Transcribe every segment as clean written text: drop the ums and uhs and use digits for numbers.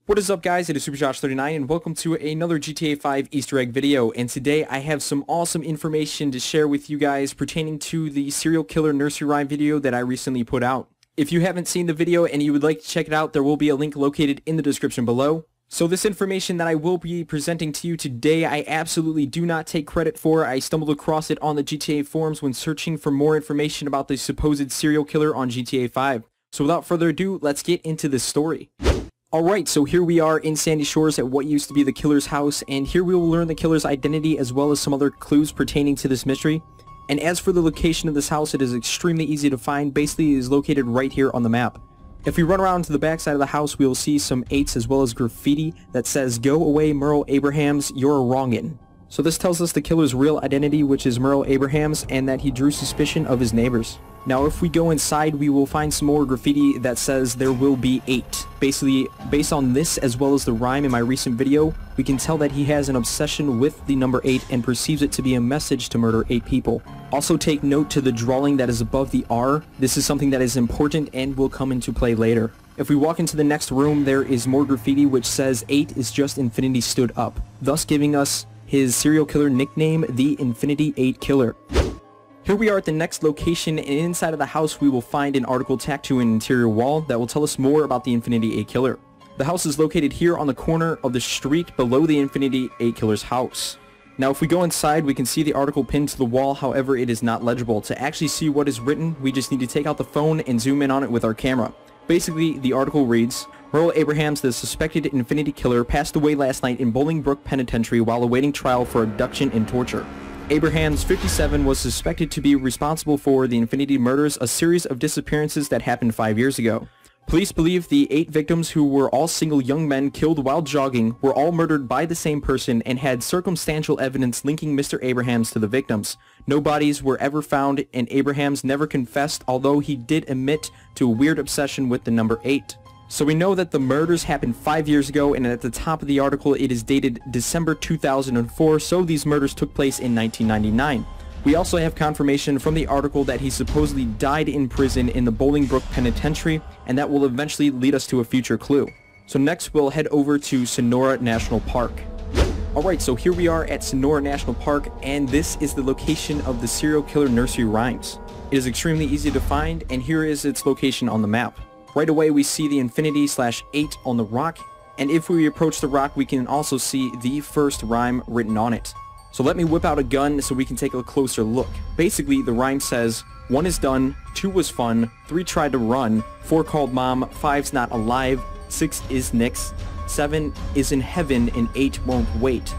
What is up, guys? It is SuperJosh39 and welcome to another GTA 5 Easter egg video, and today I have some awesome information to share with you guys pertaining to the serial killer nursery rhyme video that I recently put out. If you haven't seen the video and you would like to check it out, there will be a link located in the description below. So this information that I will be presenting to you today, I absolutely do not take credit for. I stumbled across it on the GTA forums when searching for more information about the supposed serial killer on GTA 5. So without further ado, let's get into this story. Alright, so here we are in Sandy Shores at what used to be the killer's house, and here we will learn the killer's identity as well as some other clues pertaining to this mystery. And as for the location of this house, it is extremely easy to find. Basically, it is located right here on the map. If we run around to the back side of the house, we will see some 8s as well as graffiti that says, "Go away, Merle Abrahams, you're a wrongin'." So this tells us the killer's real identity, which is Merle Abrahams, and that he drew suspicion of his neighbors. Now if we go inside, we will find some more graffiti that says there will be 8. Basically, based on this as well as the rhyme in my recent video, we can tell that he has an obsession with the number 8 and perceives it to be a message to murder 8 people. Also take note to the drawing that is above the R. This is something that is important and will come into play later. If we walk into the next room, there is more graffiti which says 8 is just Infinity stood up, thus giving us his serial killer nickname, the Infinity 8 Killer. Here we are at the next location, and inside of the house we will find an article tacked to an interior wall that will tell us more about the Infinity 8 Killer. The house is located here on the corner of the street below the Infinity 8 Killer's house. Now if we go inside, we can see the article pinned to the wall, however it is not legible. To actually see what is written, we just need to take out the phone and zoom in on it with our camera. Basically, the article reads, "Merle Abrahams, the suspected Infinity Killer, passed away last night in Bolingbrook Penitentiary while awaiting trial for abduction and torture. Abrahams, 57, was suspected to be responsible for the Infinity murders, a series of disappearances that happened 5 years ago. Police believe the 8 victims, who were all single young men killed while jogging, were all murdered by the same person and had circumstantial evidence linking Mr. Abrahams to the victims. No bodies were ever found, and Abrahams never confessed, although he did admit to a weird obsession with the number 8. So we know that the murders happened 5 years ago, and at the top of the article it is dated December 2004, so these murders took place in 1999. We also have confirmation from the article that he supposedly died in prison in the Bolingbrook Penitentiary, and that will eventually lead us to a future clue. So next we'll head over to Sonora National Park. Alright, so here we are at Sonora National Park, and this is the location of the serial killer nursery rhymes. It is extremely easy to find, and here is its location on the map. Right away we see the Infinity/8 on the rock, and if we approach the rock we can also see the first rhyme written on it. So let me whip out a gun so we can take a closer look. Basically the rhyme says, 1 is done, 2 was fun, 3 tried to run, 4 called mom, 5's not alive, 6 is nix, 7 is in heaven, and 8 won't wait.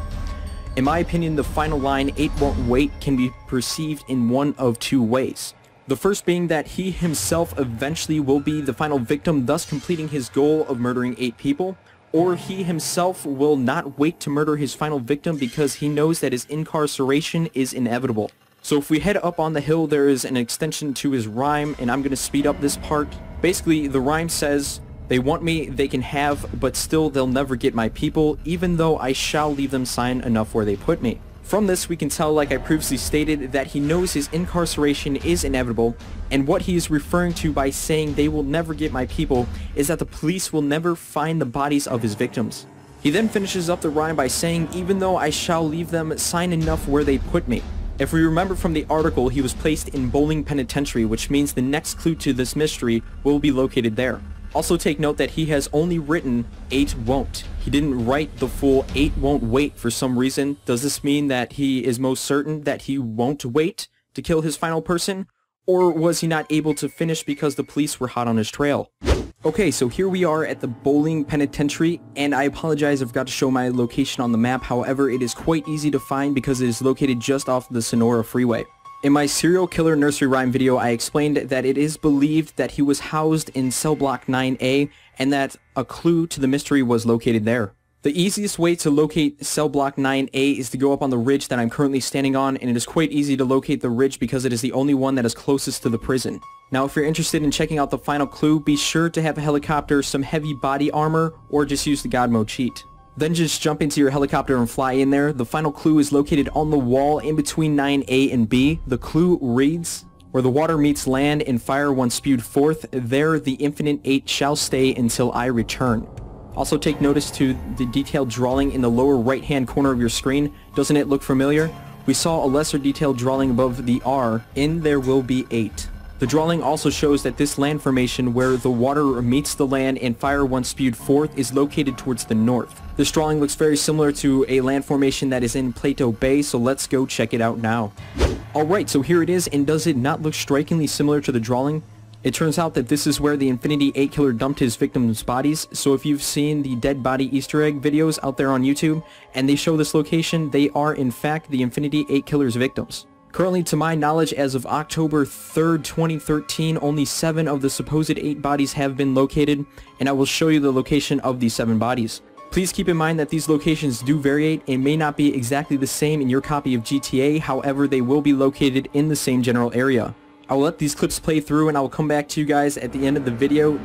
In my opinion, the final line, 8 won't wait, can be perceived in one of 2 ways. The first being that he himself eventually will be the final victim, thus completing his goal of murdering 8 people, or he himself will not wait to murder his final victim because he knows that his incarceration is inevitable. So if we head up on the hill, there is an extension to his rhyme, and I'm going to speed up this part. Basically, the rhyme says, "They want me, they can have, but still they'll never get my people, even though I shall leave them sign enough where they put me." From this we can tell, like I previously stated, that he knows his incarceration is inevitable, and what he is referring to by saying "they will never get my people" is that the police will never find the bodies of his victims. He then finishes up the rhyme by saying, "Even though I shall leave them sign enough where they put me." If we remember from the article, he was placed in Bowling Penitentiary, which means the next clue to this mystery will be located there. Also take note that he has only written 8 won't. He didn't write the full 8 won't wait for some reason. Does this mean that he is most certain that he won't wait to kill his final person? Or was he not able to finish because the police were hot on his trail? Okay, so here we are at the Bowling Penitentiary, and I apologize I forgot to show my location on the map. However, it is quite easy to find because it is located just off the Sonora Freeway. In my serial killer nursery rhyme video, I explained that it is believed that he was housed in cell block 9A and that a clue to the mystery was located there. The easiest way to locate cell block 9A is to go up on the ridge that I'm currently standing on, and it is quite easy to locate the ridge because it is the only one that is closest to the prison. Now if you're interested in checking out the final clue, be sure to have a helicopter, some heavy body armor, or just use the God mode cheat. Then just jump into your helicopter and fly in there. The final clue is located on the wall in between 9A and B. The clue reads, Where the water meets land and fire once spewed forth, there the infinite 8 shall stay until I return. Also take notice to the detailed drawing in the lower right hand corner of your screen. Doesn't it look familiar? We saw a lesser detailed drawing above the R in There Will Be 8. The drawing also shows that this land formation where the water meets the land and fire once spewed forth is located towards the north. This drawing looks very similar to a land formation that is in Plato Bay, so let's go check it out now. Alright, so here it is, and does it not look strikingly similar to the drawing? It turns out that this is where the Infinity 8 killer dumped his victims' bodies, so if you've seen the dead body Easter egg videos out there on YouTube, and they show this location, they are in fact the Infinity 8 killer's victims. Currently, to my knowledge, as of October 3rd, 2013, only 7 of the supposed 8 bodies have been located, and I will show you the location of these 7 bodies. Please keep in mind that these locations do variate and may not be exactly the same in your copy of GTA, however they will be located in the same general area. I will let these clips play through and I will come back to you guys at the end of the video.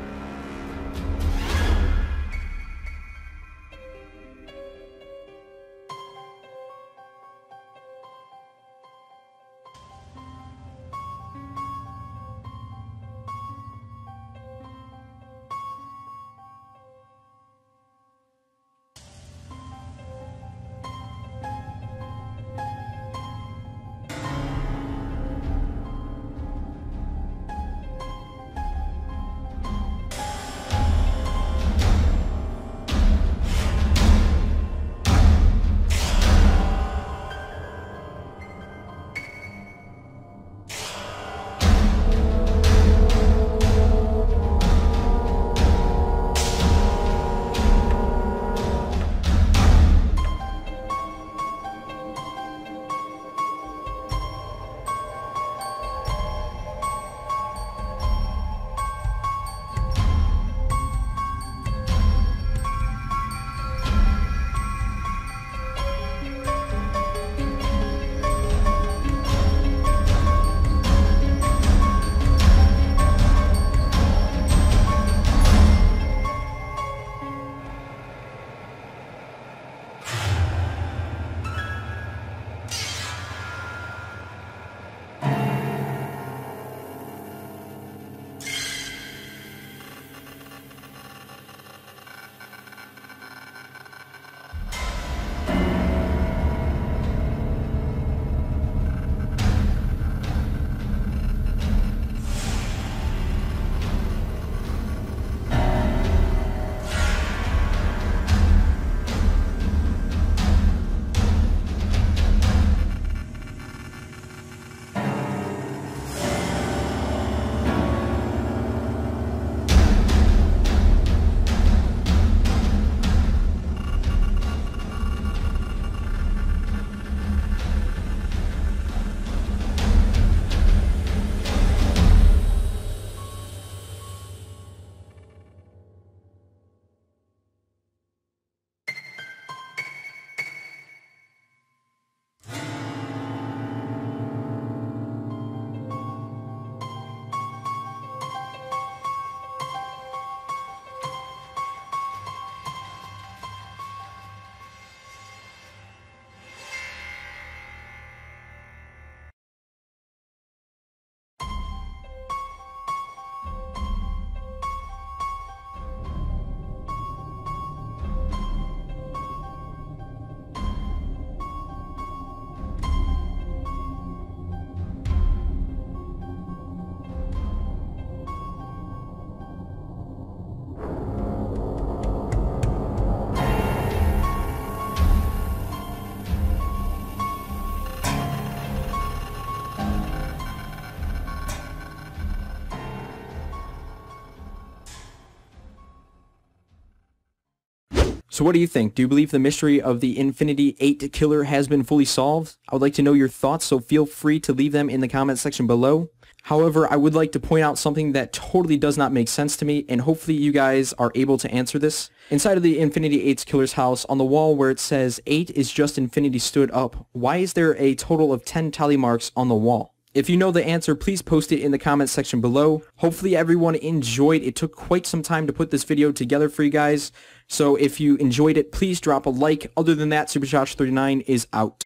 So what do you think? Do you believe the mystery of the Infinity 8 killer has been fully solved? I would like to know your thoughts, so feel free to leave them in the comment section below. However, I would like to point out something that totally does not make sense to me, and hopefully you guys are able to answer this. Inside of the Infinity 8's killer's house, on the wall where it says 8 is just infinity stood up, why is there a total of 10 tally marks on the wall? If you know the answer, please post it in the comment section below. Hopefully everyone enjoyed. It took quite some time to put this video together for you guys. So if you enjoyed it, please drop a like. Other than that, SuperJosh39 is out.